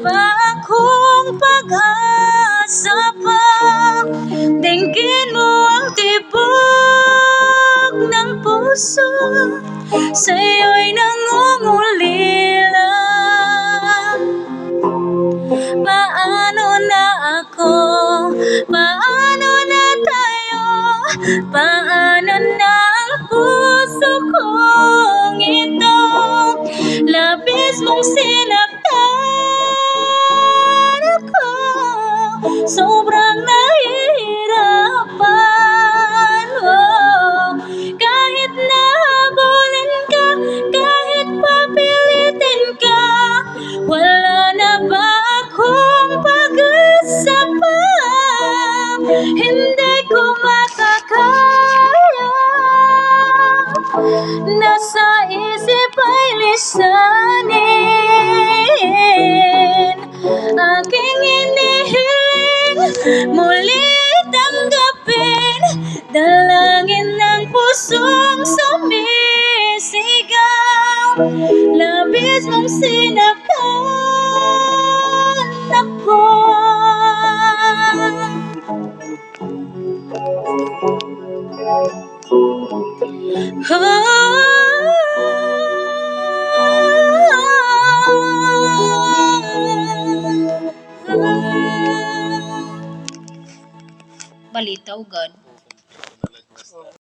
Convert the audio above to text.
pa akong pag-asa pa. Dinggin mo ang tibok ng puso, sa'yo'y nangungulila. Paano na ako? Paano na tayo? Paano na ang puso kong ito? Labis mong sinaktan ako, sobrang nahihirapan. Kahit nahabulin ka, kahit papilitin ka, wala na ba akong pag-asa pa? Hindi ko makakaya, nasa isip ay lisanin. Aking inihiling muli tanggapin, dalangin ng pusong sumisigaw. Labis mong sinaktan ako. Balitaw, God.